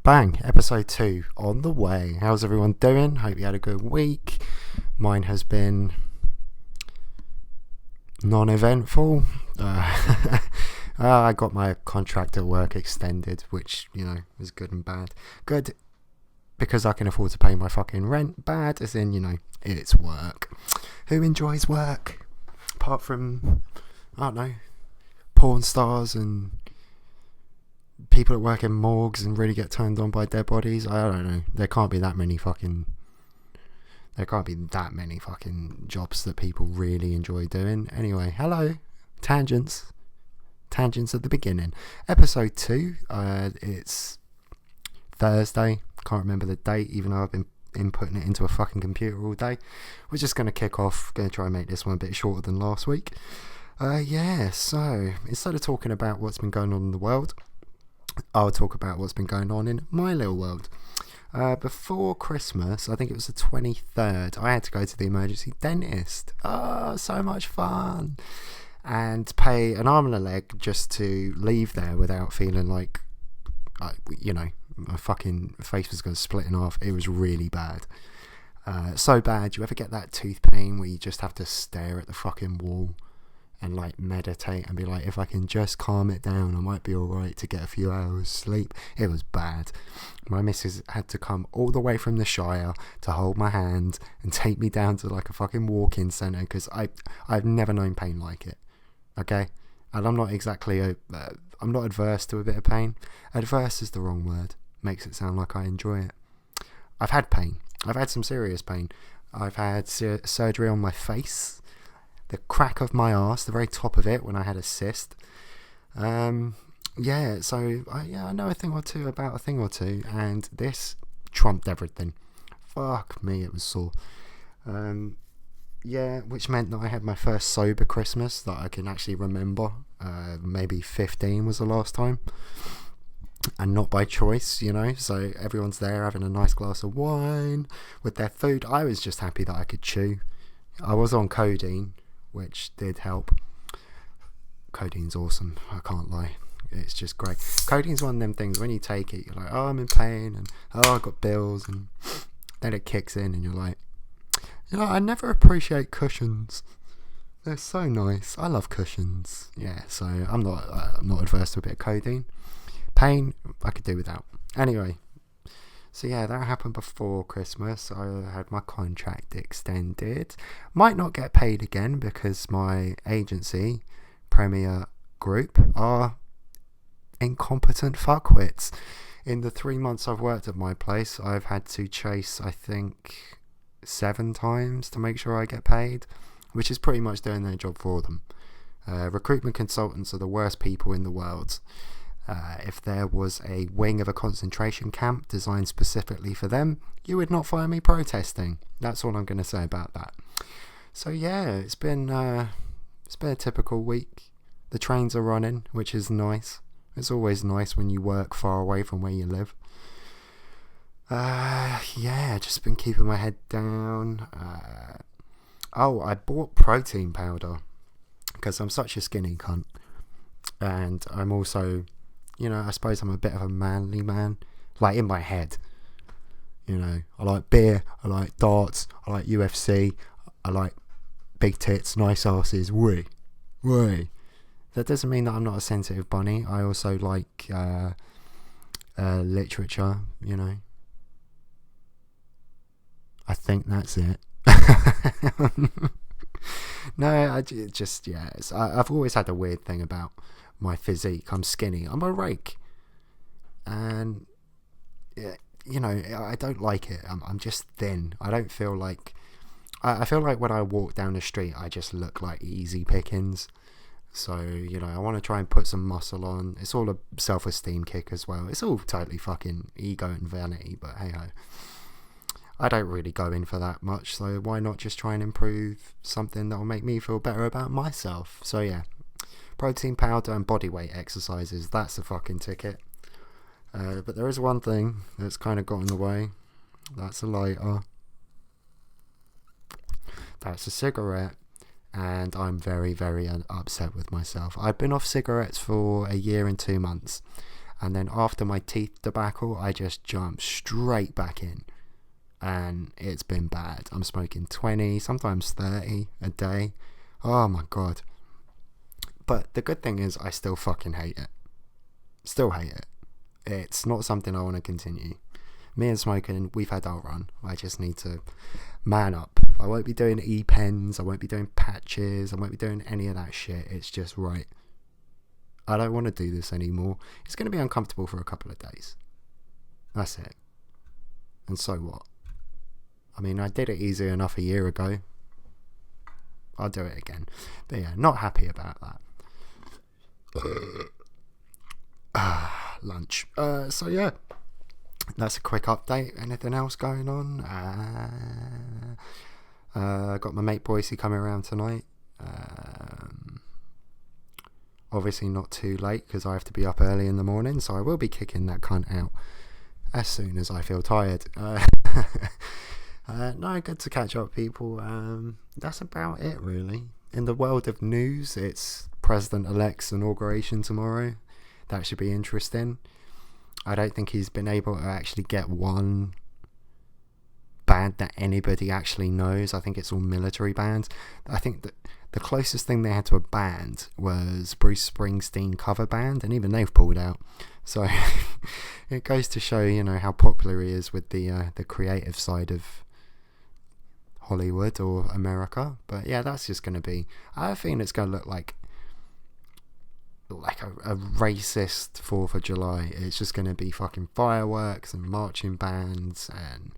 Bang, episode 2 on the way. How's everyone doing? Hope you had a good week. Mine has been non-eventful. I got my contract at work extended, which, was good and bad. Good because I can afford to pay my fucking rent. Bad as in, it's work. Who enjoys work? Apart from, I don't know, porn stars and people that work in morgues and really get turned on by dead bodies. I don't know. There can't be that many fucking jobs that people really enjoy doing. Anyway, hello. Tangents at the beginning. Episode 2. It's Thursday. Can't remember the date, even though I've been inputting it into a fucking computer all day. We're just going to kick off. Going to try and make this one a bit shorter than last week. So instead of talking about what's been going on in the world, I'll talk about what's been going on in my little world. Before Christmas, I think it was the 23rd, I had to go to the emergency dentist. Oh, so much fun. And pay an arm and a leg just to leave there without feeling like, my fucking face was going to split in half. It was really bad. So bad. You ever get that tooth pain where you just have to stare at the fucking wall and meditate and be like, if I can just calm it down, I might be alright to get a few hours sleep? It was bad. My missus had to come all the way from the Shire to hold my hand and take me down to a fucking walk-in centre, because I've never known pain like it. Okay? And I'm not exactly I'm not adverse to a bit of pain. Adverse is the wrong word. Makes it sound like I enjoy it. I've had pain. I've had some serious pain. I've had surgery on my face, the crack of my arse, the very top of it, when I had a cyst. I know a thing or two about a thing or two, and this trumped everything. Fuck me, it was sore. Which meant that I had my first sober Christmas that I can actually remember. Maybe 15 was the last time. And not by choice, so everyone's there having a nice glass of wine with their food. I was just happy that I could chew. I was on codeine, which did help. Codeine's awesome, I can't lie. It's just great. Codeine's one of them things, when you take it, you're like, oh, I'm in pain, and oh, I've got bills, and then it kicks in, and you're like, I never appreciate cushions. They're so nice. I love cushions. Yeah, so I'm not adverse to a bit of codeine. Pain, I could do without. Anyway, so that happened before Christmas. I had my contract extended. Might not get paid again because my agency, Premier Group, are incompetent fuckwits. In the 3 months I've worked at my place, I've had to chase, I think, 7 times to make sure I get paid, which is pretty much doing their job for them. Recruitment consultants are the worst people in the world. If there was a wing of a concentration camp designed specifically for them, you would not find me protesting. That's all I'm going to say about that. So it's been a typical week. The trains are running, which is nice. It's always nice when you work far away from where you live. Just been keeping my head down. I bought protein powder because I'm such a skinny cunt, and I'm also, I suppose I'm a bit of a manly man, in my head. I like beer, I like darts, I like UFC, I like big tits, nice asses, wee. That doesn't mean that I'm not a sensitive bunny. I also like literature, I think that's it. No, I've always had a weird thing about my physique. I'm skinny. I'm a rake. And, I don't like it. I'm just thin. I don't feel like... I feel like when I walk down the street, I just look like easy pickings. So, I want to try and put some muscle on. It's all a self-esteem kick as well. It's all totally fucking ego and vanity, but hey-ho. I don't really go in for that much, so why not just try and improve something that will make me feel better about myself? So protein powder and bodyweight exercises, that's a fucking ticket. But there is one thing that's kind of got in the way. That's a lighter. That's a cigarette. And I'm very, very upset with myself. I've been off cigarettes for a year and 2 months. and then after my teeth debacle, I just jumped straight back in, and it's been bad. I'm smoking 20, sometimes 30 a day. Oh my god. But the good thing is I still fucking hate it. Still hate it. It's not something I want to continue. Me and smoking, we've had our run. I just need to man up. I won't be doing e-pens, I won't be doing patches, I won't be doing any of that shit. It's just right. I don't want to do this anymore. It's going to be uncomfortable for a couple of days. That's it. And so what? I mean, I did it easy enough a year ago. I'll do it again. But yeah, not happy about that. Lunch. So yeah, that's a quick update. Anything else going on? Got my mate Boise coming around tonight. Obviously not too late because I have to be up early in the morning, so I will be kicking that cunt out as soon as I feel tired. No, good to catch up, people. That's about it, really. In the world of news, it's President-elect's inauguration tomorrow. That should be interesting. I don't think he's been able to actually get one band that anybody actually knows. I think it's all military bands. I think that the closest thing they had to a band was Bruce Springsteen cover band, and even they've pulled out. So it goes to show, you know, how popular he is with the creative side of Hollywood or America. But yeah, that's just going to be, I think it's going to look like a racist 4th of July. It's just going to be fucking fireworks and marching bands and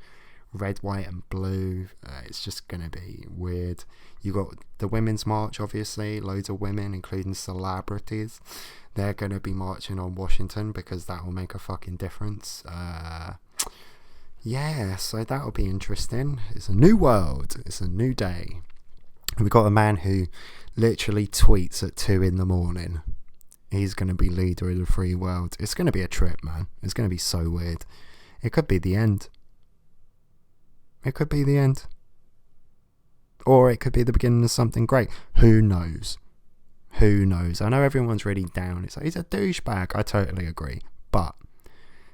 red, white and blue. It's just going to be weird. You got the Women's March, obviously, loads of women, including celebrities. They're going to be marching on Washington because that will make a fucking difference. Yeah, so that'll be interesting. It's a new world. It's a new day. We got a man who literally tweets at 2 a.m. He's going to be leader of the free world. It's going to be a trip, man. It's going to be so weird. It could be the end. It could be the end. Or it could be the beginning of something great. Who knows? Who knows? I know everyone's really down. It's like, he's a douchebag. I totally agree. But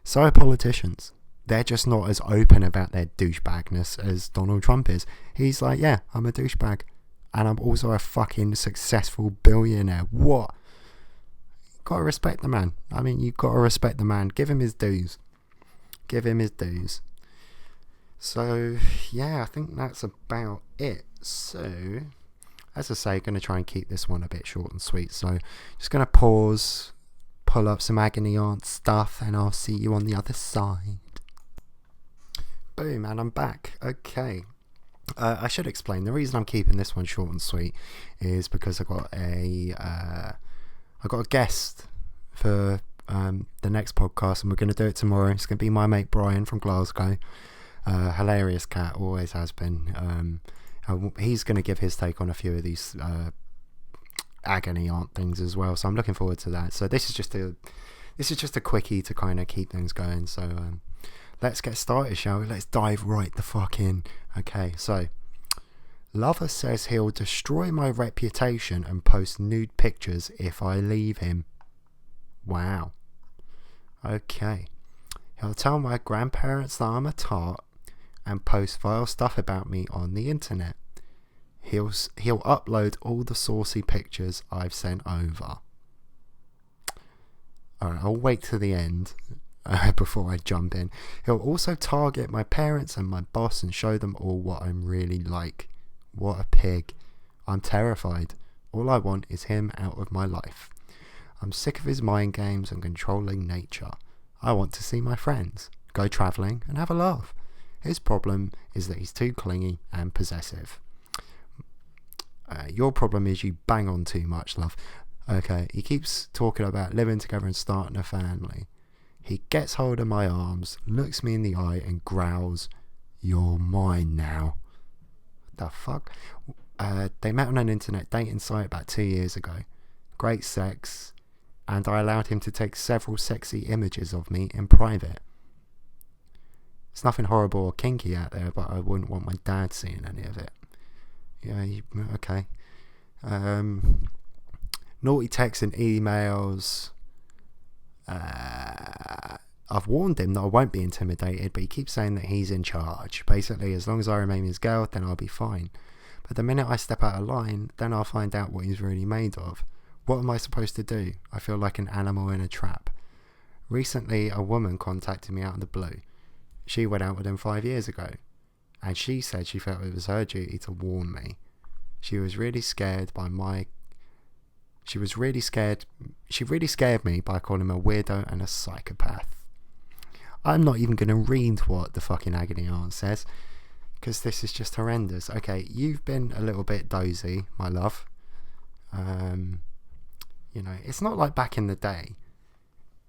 so are politicians. They're just not as open about their douchebagness as Donald Trump is. He's like, yeah, I'm a douchebag. And I'm also a fucking successful billionaire. What? Gotta respect the man. I mean, you've got to respect the man. Give him his dues. Give him his dues. So, yeah, I think that's about it. So, as I say, going to try and keep this one a bit short and sweet. So, just going to pause, pull up some Agony Aunt stuff, and I'll see you on the other side. Boom, and I'm back. Okay. I should explain. The reason I'm keeping this one short and sweet is because I got a guest for the next podcast, and we're going to do it tomorrow. It's going to be my mate Brian from Glasgow. Hilarious cat, always has been. He's going to give his take on a few of these Agony Aunt things as well, so I'm looking forward to that. So this is just a quickie to kind of keep things going. So let's get started, shall we? Let's dive right the fuck in. Okay, so lover says he'll destroy my reputation and post nude pictures if I leave him. Wow. Okay. He'll tell my grandparents that I'm a tart and post vile stuff about me on the internet. He'll upload all the saucy pictures I've sent over. Alright, I'll wait to the end before I jump in. He'll also target my parents and my boss and show them all what I'm really like. What a pig. I'm terrified. All I want is him out of my life. I'm sick of his mind games and controlling nature. I want to see my friends, go travelling and have a laugh. His problem is that he's too clingy and possessive. Your problem is you bang on too much, love. Okay, he keeps talking about living together and starting a family. He gets hold of my arms, looks me in the eye and growls, "You're mine now." The fuck? They met on an internet dating site about 2 years ago. Great sex, and I allowed him to take several sexy images of me in private. It's nothing horrible or kinky out there, but I wouldn't want my dad seeing any of it. Yeah, okay. Naughty texts and emails. I've warned him that I won't be intimidated, but he keeps saying that he's in charge. Basically, as long as I remain his girl, then I'll be fine. But the minute I step out of line, then I'll find out what he's really made of. What am I supposed to do? I feel like an animal in a trap. Recently, a woman contacted me out of the blue. She went out with him 5 years ago, and she said she felt it was her duty to warn me. She really scared me by calling him a weirdo and a psychopath. I'm not even going to read what the fucking agony aunt says, because this is just horrendous. Okay, you've been a little bit dozy, my love. It's not like back in the day.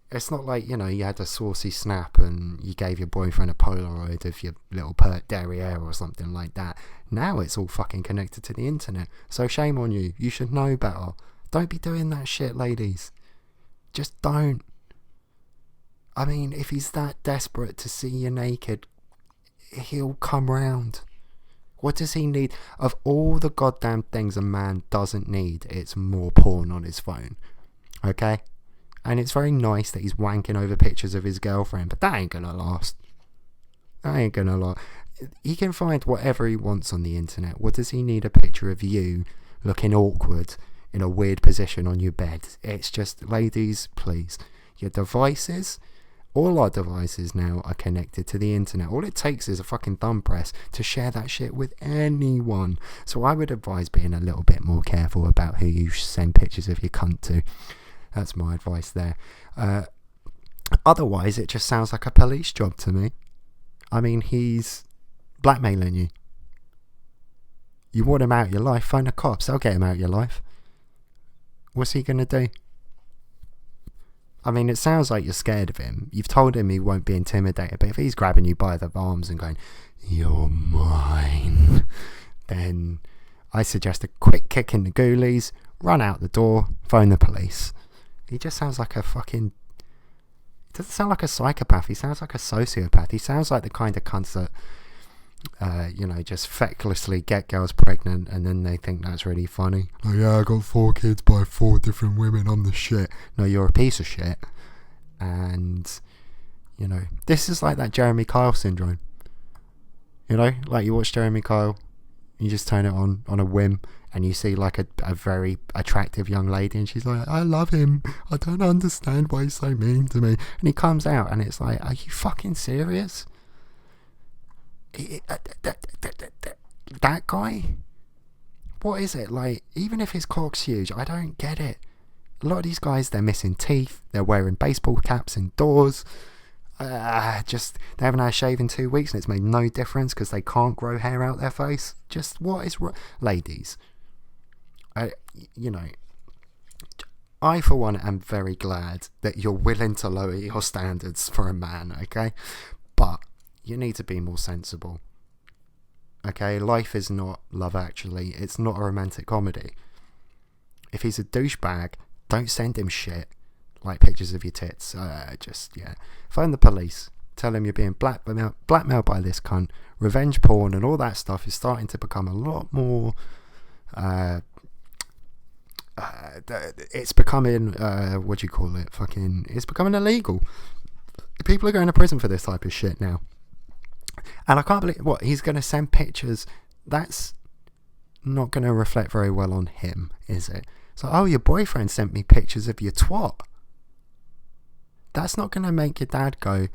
It's not like, you had a saucy snap and you gave your boyfriend a Polaroid of your little pert derriere or something like that. Now it's all fucking connected to the internet. So shame on you. You should know better. Don't be doing that shit, ladies. Just don't. I mean, if he's that desperate to see you naked, he'll come round. What does he need? Of all the goddamn things a man doesn't need, it's more porn on his phone. Okay? And it's very nice that he's wanking over pictures of his girlfriend, but that ain't gonna last. He can find whatever he wants on the internet. What does he need a picture of you looking awkward in a weird position on your bed? It's just, ladies, please. Your devices, all our devices now are connected to the internet. All it takes is a fucking thumb press to share that shit with anyone. So I would advise being a little bit more careful about who you send pictures of your cunt to. That's my advice there. Otherwise, it just sounds like a police job to me. I mean, he's blackmailing you. You want him out of your life, phone the cops. They'll get him out of your life. What's he going to do? I mean, it sounds like you're scared of him. You've told him he won't be intimidated, but if he's grabbing you by the arms and going, "You're mine," then I suggest a quick kick in the ghoulies, run out the door, phone the police. He just sounds like a fucking... He doesn't sound like a psychopath. He sounds like a sociopath. He sounds like the kind of cunts that, just fecklessly get girls pregnant and then they think that's really funny. Oh yeah, I got 4 kids by 4 different women. I'm the shit. No, you're a piece of shit. And, this is like that Jeremy Kyle syndrome. Like you watch Jeremy Kyle, you just turn it on a whim, and you see like a very attractive young lady, and she's like, "I love him. I don't understand why he's so mean to me." And he comes out, and it's like, are you fucking serious? That guy? What is it? Like, even if his cock's huge, I don't get it. A lot of these guys, they're missing teeth, they're wearing baseball caps indoors. They haven't had a shave in 2 weeks, and it's made no difference because they can't grow hair out their face. Just what is wrong? Ladies, I for one am very glad that you're willing to lower your standards for a man, okay? But you need to be more sensible. Okay, life is not Love Actually. It's not a romantic comedy. If he's a douchebag, don't send him shit like pictures of your tits. Phone the police. Tell him you're being blackmailed by this cunt. Revenge porn and all that stuff is starting to become a lot more... it's becoming... it's becoming illegal. People are going to prison for this type of shit now. And I can't believe... What? He's going to send pictures... That's not going to reflect very well on him, is it? So, oh, your boyfriend sent me pictures of your twat. That's not going to make your dad go,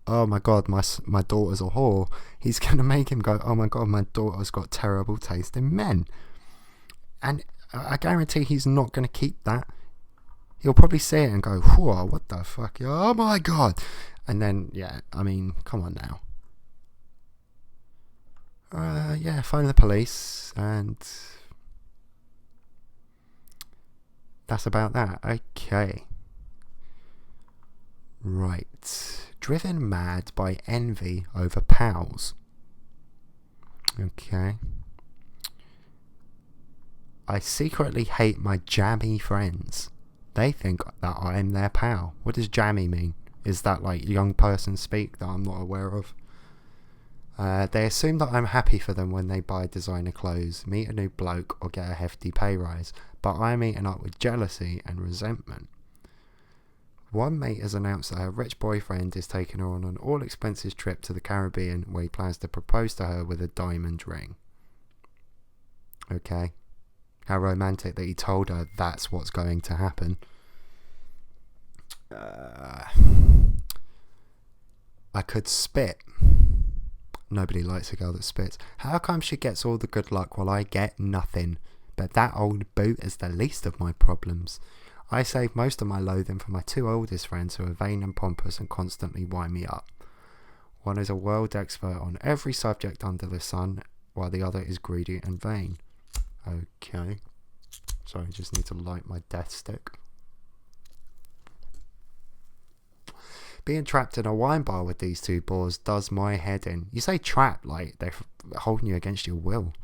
"Oh my god, my daughter's a whore." He's going to make him go, "Oh my god, my daughter's got terrible taste in men." And I guarantee he's not going to keep that. He'll probably see it and go, "Whoa, what the fuck? Oh my god." And then, come on now. Phone the police, and that's about that. Okay. Right. Driven mad by envy over pals. Okay. I secretly hate my jammy friends. They think that I'm their pal. What does jammy mean? Is that like young person speak that I'm not aware of? They assume that I'm happy for them when they buy designer clothes, meet a new bloke, or get a hefty pay rise, but I'm eaten up with jealousy and resentment. One mate has announced that her rich boyfriend is taking her on an all-expenses trip to the Caribbean where he plans to propose to her with a diamond ring. Okay. How romantic that he told her that's what's going to happen. I could spit. Nobody likes a girl that spits. How come she gets all the good luck while I get nothing? But that old boot is the least of my problems. I save most of my loathing for my two oldest friends who are vain and pompous and constantly wind me up. One is a world expert on every subject under the sun, while the other is greedy and vain. Okay. Sorry, I just need to light my death stick. Being trapped in a wine bar with these two bores does my head in. You say trapped like they're holding you against your will.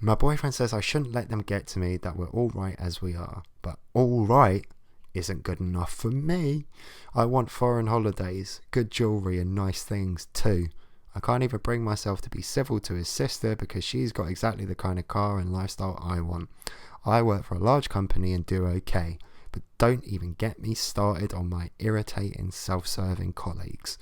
My boyfriend says I shouldn't let them get to me, that we're all right as we are. But all right isn't good enough for me. I want foreign holidays, good jewellery and nice things too. I can't even bring myself to be civil to his sister because she's got exactly the kind of car and lifestyle I want. I work for a large company and do okay, but don't even get me started on my irritating self-serving colleagues.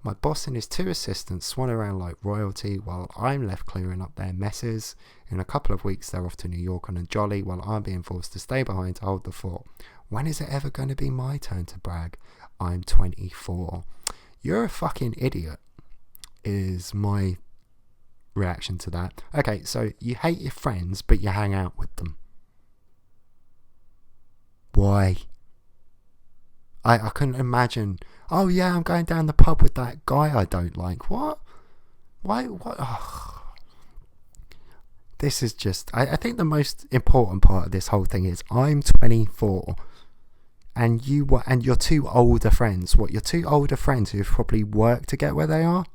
My boss and his two assistants swan around like royalty while I'm left clearing up their messes. In a couple of weeks they're off to New York on a jolly while I'm being forced to stay behind to hold the fort. When is it ever going to be my turn to brag? I'm 24. You're a fucking idiot, is my reaction to that. Okay, so you hate your friends but you hang out with them. Why? I couldn't imagine. Oh yeah, I'm going down the pub with that guy I don't like. What? Why? What? Ugh. This is just... I think the most important part of this whole thing is I'm 24 and your two older friends. What, your two older friends who've probably worked to get where they are?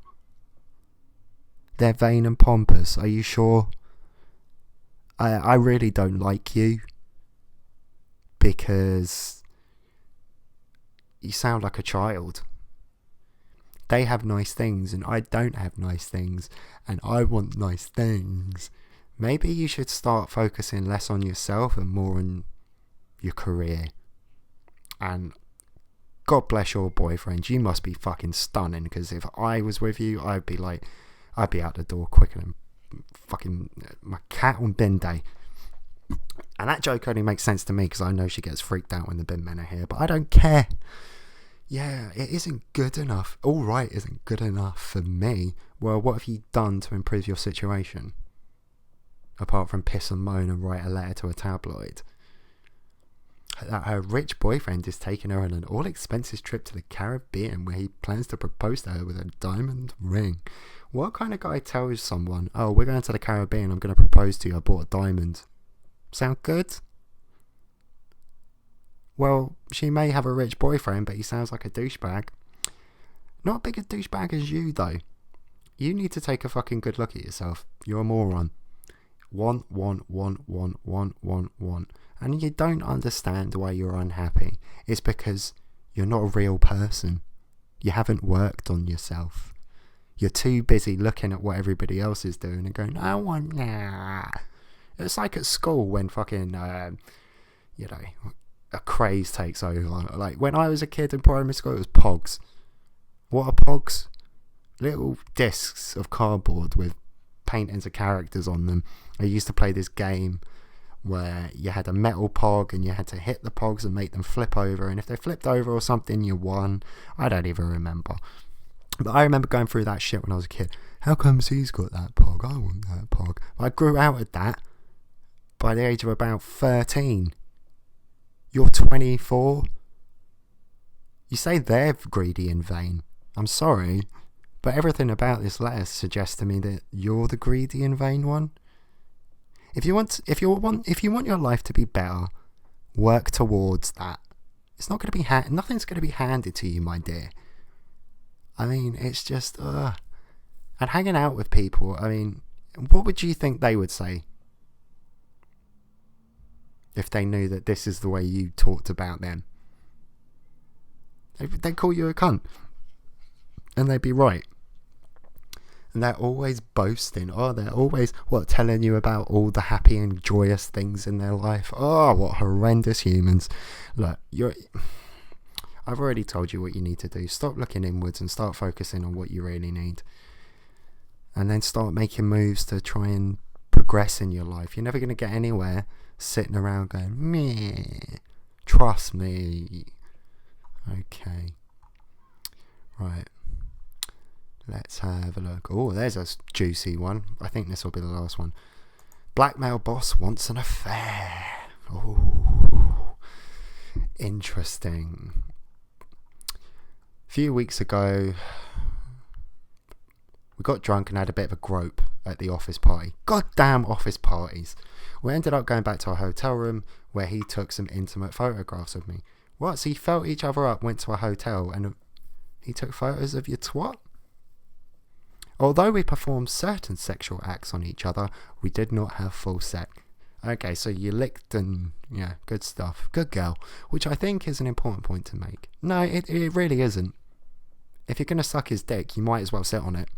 They're vain and pompous. Are you sure? I really don't like you because you sound like a child. They have nice things and I don't have nice things, and I want nice things. Maybe you should start focusing less on yourself and more on your career. And God bless your boyfriend. You must be fucking stunning, because if I was with you, I'd be out the door quicker than fucking my cat on bin day. And that joke only makes sense to me because I know she gets freaked out when the bin men are here, but I don't care. Yeah, it isn't good enough. All right isn't good enough for me. Well, what have you done to improve your situation? Apart from piss and moan and write a letter to a tabloid. Her rich boyfriend is taking her on an all-expenses trip to the Caribbean where he plans to propose to her with a diamond ring. What kind of guy tells someone, oh, we're going to the Caribbean, I'm going to propose to you, I bought a diamond? Sound good? Well, she may have a rich boyfriend, but he sounds like a douchebag. Not as big a douchebag as you, though. You need to take a fucking good look at yourself. You're a moron. Want. And you don't understand why you're unhappy. It's because you're not a real person. You haven't worked on yourself. You're too busy looking at what everybody else is doing and going, I want that. It's like at school when fucking, a craze takes over. Like when I was a kid in primary school, it was Pogs. What are Pogs? Little discs of cardboard with paintings of characters on them. I used to play this game where you had a metal Pog and you had to hit the Pogs and make them flip over, and if they flipped over or something, you won. I don't even remember. But I remember going through that shit when I was a kid. How comes he's got that Pog? I want that Pog. I grew out of that by the age of about 13. You're 24. You say they're greedy and vain. I'm sorry, but everything about this letter suggests to me that you're the greedy and vain one. If you want your life to be better, work towards that. It's not going to be nothing's going to be handed to you, my dear. I mean, it's just and hanging out with people. I mean, what would you think they would say if they knew that this is the way you talked about them? They'd call you a cunt, and they'd be right. And they're always boasting. Oh, they're always, telling you about all the happy and joyous things in their life. Oh, what horrendous humans. Look, I've already told you what you need to do. Stop looking inwards and start focusing on what you really need. And then start making moves to try and progress in your life. You're never going to get anywhere sitting around going, meh, trust me. Okay. Right. Let's have a look. Oh, there's a juicy one. I think this will be the last one. Blackmail boss wants an affair. Oh, interesting. A few weeks ago, we got drunk and had a bit of a grope at the office party. Goddamn office parties. We ended up going back to our hotel room where he took some intimate photographs of me. What? So you felt each other up, went to a hotel, and he took photos of your twat? Although we performed certain sexual acts on each other, we did not have full sex. Okay, so you licked and, yeah, good stuff. Good girl. Which I think is an important point to make. No, it really isn't. If you're going to suck his dick, you might as well sit on it.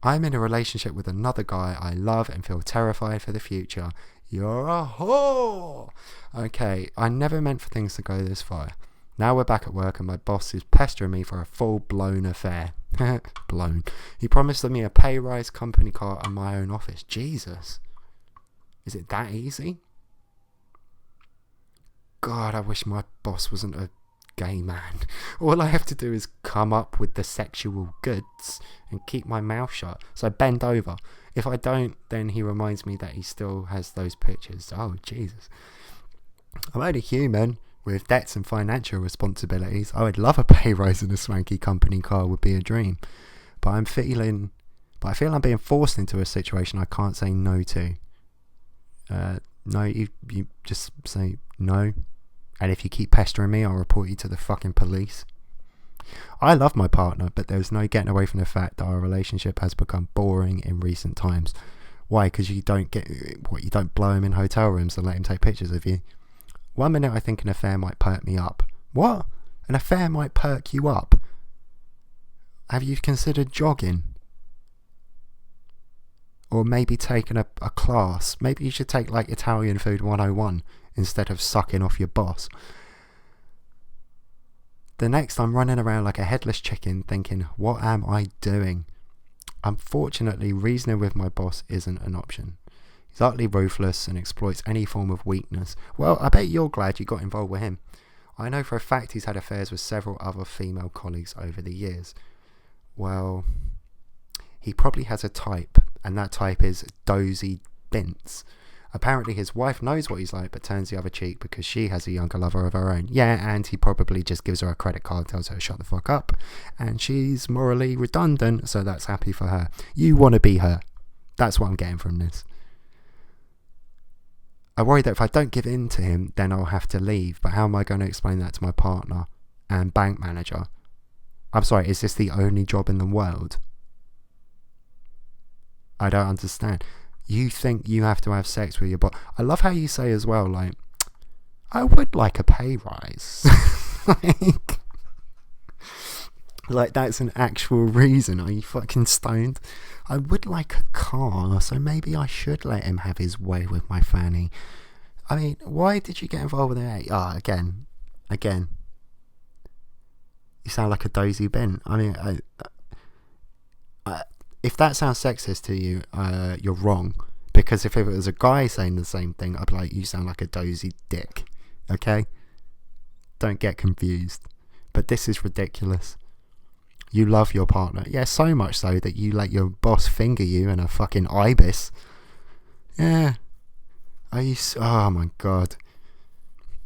I'm in a relationship with another guy I love and feel terrified for the future. You're a whore! Okay, I never meant for things to go this far. Now we're back at work and my boss is pestering me for a full-blown affair. Blown. He promised me a pay rise, company car and my own office. Jesus. Is it that easy? God, I wish my boss wasn't a gay man. All I have to do is come up with the sexual goods and keep my mouth shut. So I bend over. If I don't, then he reminds me that he still has those pictures. Oh, Jesus. I'm only human with debts and financial responsibilities. I would love a pay rise and a swanky company car would be a dream. But I feel I'm being forced into a situation I can't say no to. No, you just say no. And if you keep pestering me, I'll report you to the fucking police. I love my partner, but there's no getting away from the fact that our relationship has become boring in recent times. Why? Because you don't blow him in hotel rooms and let him take pictures of you. 1 minute I think an affair might perk me up. What? An affair might perk you up? Have you considered jogging? Or maybe taking a class? Maybe you should take like Italian Food 101 instead of sucking off your boss. The next I'm running around like a headless chicken thinking, what am I doing? Unfortunately, reasoning with my boss isn't an option. He's utterly ruthless and exploits any form of weakness. Well, I bet you're glad you got involved with him. I know for a fact he's had affairs with several other female colleagues over the years. Well, he probably has a type, and that type is dozy bints. Apparently his wife knows what he's like but turns the other cheek because she has a younger lover of her own. Yeah, and he probably just gives her a credit card, tells her to shut the fuck up. And she's morally redundant, so that's happy for her. You want to be her. That's what I'm getting from this. I worry that if I don't give in to him, then I'll have to leave. But how am I going to explain that to my partner and bank manager? I'm sorry, is this the only job in the world? I don't understand. You think you have to have sex with your boss. I love how you say as well, like, I would like a pay rise. like that's an actual reason. Are you fucking stoned? I would like a car, so maybe I should let him have his way with my fanny. I mean, why did you get involved with that? Again. You sound like a dozy bin. I mean, if that sounds sexist to you, you're wrong. Because if it was a guy saying the same thing, I'd be like, you sound like a dozy dick. Okay? Don't get confused. But this is ridiculous. You love your partner. Yeah, so much so that you let your boss finger you in a fucking ibis. Yeah. Oh my god.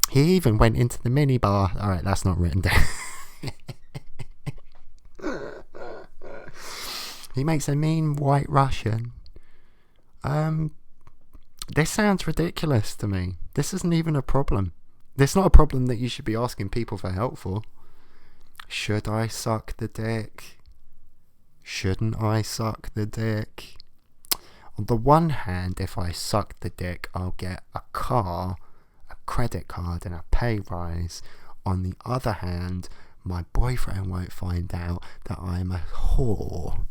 He even went into the minibar. Alright, that's not written down. He makes a mean white Russian. This sounds ridiculous to me. This isn't even a problem. This is not a problem that you should be asking people for help for. Should I suck the dick? Shouldn't I suck the dick? On the one hand, if I suck the dick, I'll get a car, a credit card, and a pay rise. On the other hand, my boyfriend won't find out that I'm a whore.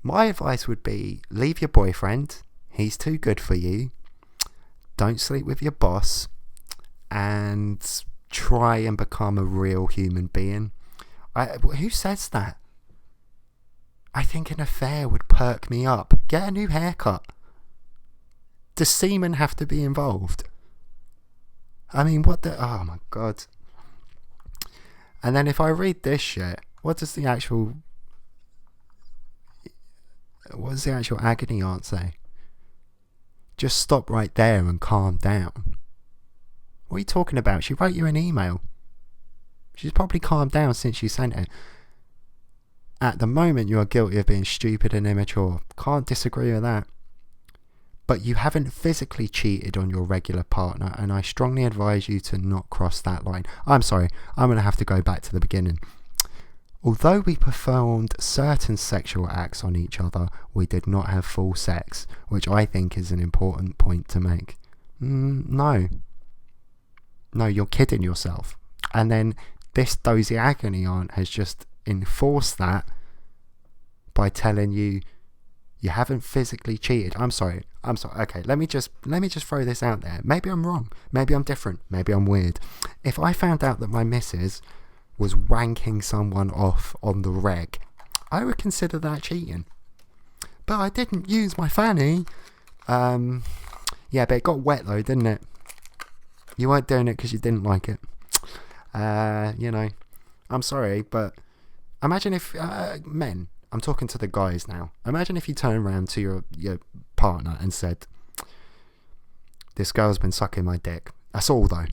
My advice would be, leave your boyfriend. He's too good for you. don't sleep with your boss, and try and become a real human being. Who says that? I think an affair would perk me up. Get a new haircut. Does semen have to be involved? I mean, what the... Oh my god. And then if I read this shit, what does the actual agony aunt say? Just stop right there and calm down. What are you talking about? She wrote you an email. She's probably calmed down since you sent it. At the moment, you are guilty of being stupid and immature. Can't disagree with that. But you haven't physically cheated on your regular partner, and I strongly advise you to not cross that line. I'm sorry, I'm going to have to go back to the beginning. Although we performed certain sexual acts on each other, we did not have full sex, which I think is an important point to make. No, you're kidding yourself. And then this dozy agony aunt has just enforced that by telling you you haven't physically cheated. I'm sorry. Okay, let me just throw this out there. Maybe I'm wrong. Maybe I'm different. Maybe I'm weird. If I found out that my missus was wanking someone off on the reg, I would consider that cheating. But I didn't use my fanny. Yeah, but it got wet though, didn't it? You weren't doing it because you didn't like it. I'm sorry, but imagine if men, I'm talking to the guys now. Imagine if you turn around to your partner and said, "This girl's been sucking my dick. That's all though.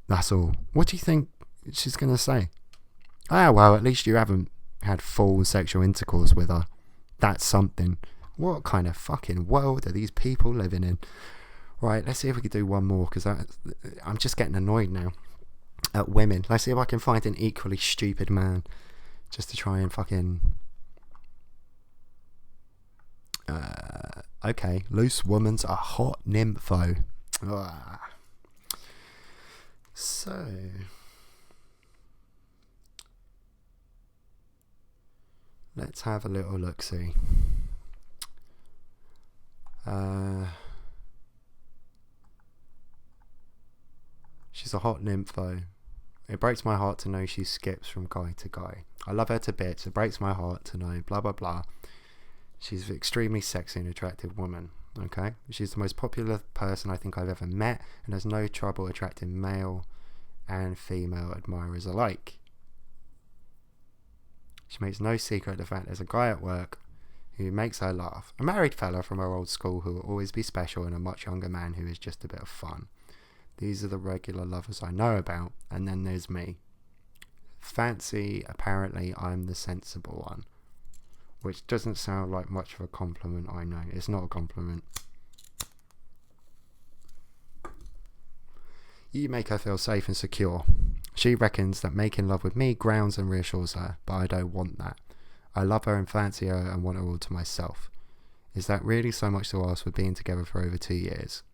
That's all." What do you think she's going to say? Well, at least you haven't had full sexual intercourse with her. That's something. What kind of fucking world are these people living in? Right, let's see if we can do one more, because I'm just getting annoyed now at women. Let's see if I can find an equally stupid man just to try and fucking... okay, loose woman's a hot nympho. So... let's have a little look-see. She's a hot nympho. It breaks my heart to know she skips from guy to guy. I love her to bits. It breaks my heart to know blah blah blah. She's an extremely sexy and attractive woman. Okay? She's the most popular person I think I've ever met, and has no trouble attracting male and female admirers alike. She makes no secret of the fact there's a guy at work who makes her laugh. A married fella from her old school who will always be special, and a much younger man who is just a bit of fun. These are the regular lovers I know about, and then there's me. Fancy, apparently I'm the sensible one. Which doesn't sound like much of a compliment, I know. It's not a compliment. You make her feel safe and secure. She reckons that making love with me grounds and reassures her, but I don't want that. I love her and fancy her and want her all to myself. Is that really so much to ask for being together for over 2 years?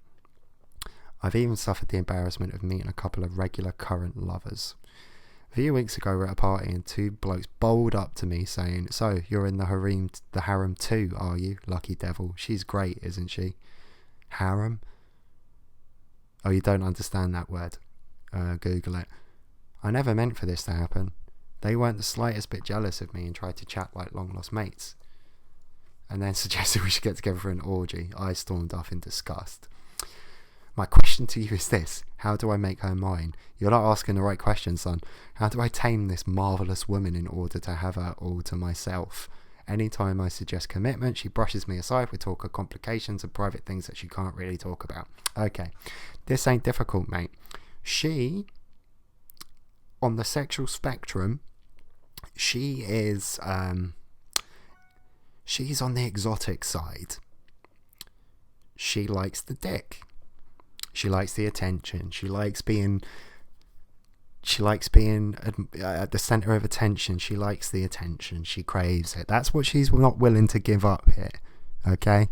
I've even suffered the embarrassment of meeting a couple of regular current lovers. A few weeks ago we were at a party and two blokes bowled up to me saying, "So, you're in the harem too, are you? Lucky devil. She's great, isn't she?" Harem? Oh, you don't understand that word. Google it. I never meant for this to happen. They weren't the slightest bit jealous of me and tried to chat like long lost mates. And then suggested we should get together for an orgy. I stormed off in disgust. My question to you is this: how do I make her mine? You're not asking the right question, son. How do I tame this marvellous woman in order to have her all to myself? Anytime I suggest commitment, she brushes me aside with talk of complications and private things that she can't really talk about. Okay, this ain't difficult, mate. She, on the sexual spectrum, she is, she's on the exotic side. She likes the dick. She likes the attention. She likes being at the center of attention. She likes the attention. She craves it. That's what she's not willing to give up here. Okay?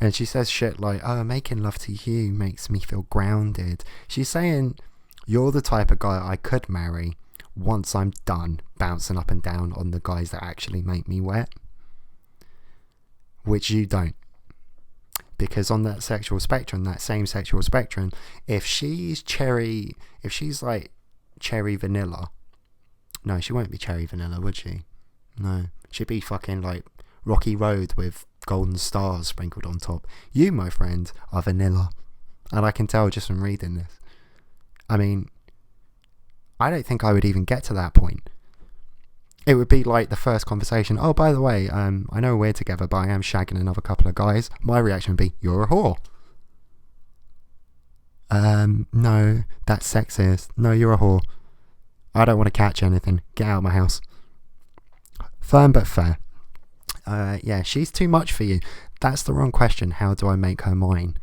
And she says shit like, "Oh, making love to you makes me feel grounded." She's saying, you're the type of guy I could marry once I'm done bouncing up and down on the guys that actually make me wet. Which you don't. because on that sexual spectrum, that same sexual spectrum, if she's like cherry vanilla, no, she won't be cherry vanilla, would she? No, she'd be fucking like Rocky Road with golden stars sprinkled on top. You, my friend, are vanilla, and I can tell just from reading this. I mean, I don't think I would even get to that point. It would be like the first conversation. Oh, by the way, I know we're together, but I am shagging another couple of guys. My reaction would be, you're a whore. No, that's sexist. No, you're a whore. I don't want to catch anything. Get out of my house. Firm but fair. Yeah, she's too much for you. That's the wrong question. How do I make her mine?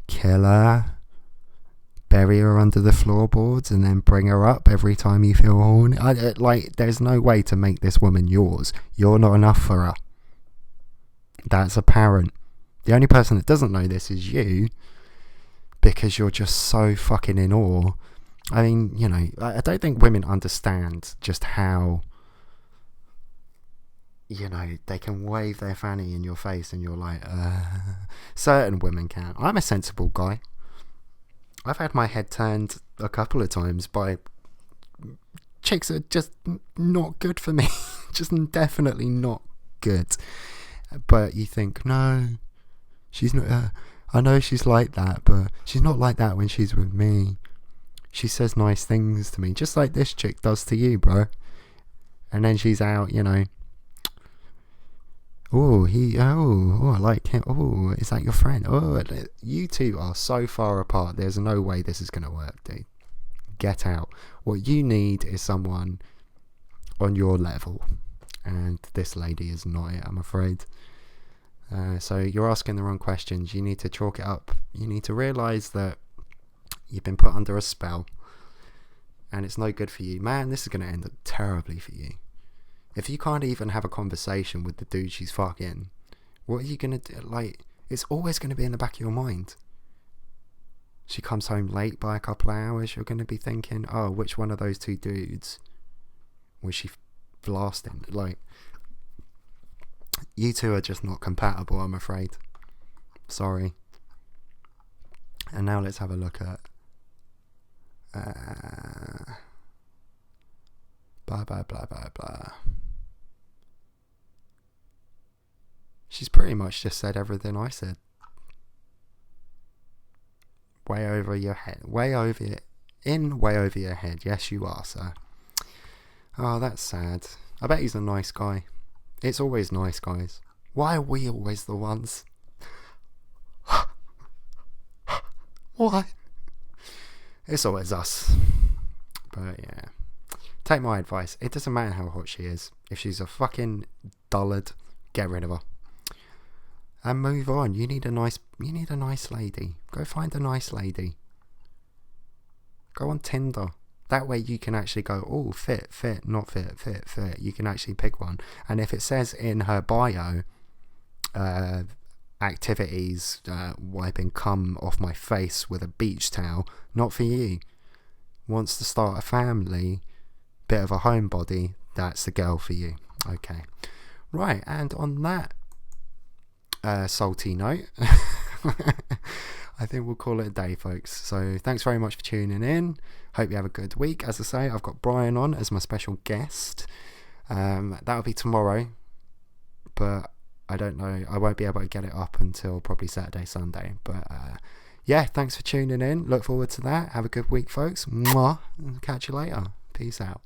Kill her. Bury her under the floorboards and then bring her up every time you feel horny. There's no way to make this woman yours. You're not enough for her. That's apparent. The only person that doesn't know this is you, because you're just so fucking in awe. I mean, you know, I don't think women understand just how, you know, they can wave their fanny in your face and you're like, certain women can. I'm a sensible guy. I've had my head turned a couple of times by chicks that are just not good for me. Just definitely not good. But you think, no, she's not. I know she's like that, but she's not like that when she's with me. She says nice things to me, just like this chick does to you, bro. And then she's out, you know. I like him. Oh, is that your friend? Oh, you two are so far apart. There's no way this is going to work, dude. Get out. What you need is someone on your level. And this lady is not it, I'm afraid. So you're asking the wrong questions. You need to chalk it up. You need to realise that you've been put under a spell. And it's no good for you. Man, this is going to end up terribly for you. If you can't even have a conversation with the dude she's fucking, what are you going to do? Like, it's always going to be in the back of your mind. She comes home late by a couple of hours, you're going to be thinking, oh, which one of those two dudes was she blasting? Like, you two are just not compatible, I'm afraid. Sorry. And now let's have a look at blah blah blah blah blah. She's pretty much just said everything I said. Way over your head. Way over your head. Yes, you are, sir. Oh, that's sad. I bet he's a nice guy. It's always nice guys. Why are we always the ones? Why? It's always us. But yeah. Take my advice. It doesn't matter how hot she is. If she's a fucking dullard, get rid of her. And move on. You need a nice lady. Go find a nice lady. Go on Tinder. That way you can actually go, oh, fit, not fit, fit. You can actually pick one. And if it says in her bio, activities, wiping cum off my face with a beach towel, not for you. Wants to start a family, bit of a homebody, that's the girl for you. Okay. Right, and on that salty note, I think we'll call it a day, folks. So thanks very much for tuning in. Hope you have a good week. As I say, I've got Brian on as my special guest. That'll be tomorrow, but I don't know. I won't be able to get it up until probably Saturday, Sunday. But yeah, thanks for tuning in. Look forward to that. Have a good week, folks. Mwah. Catch you later. Peace out.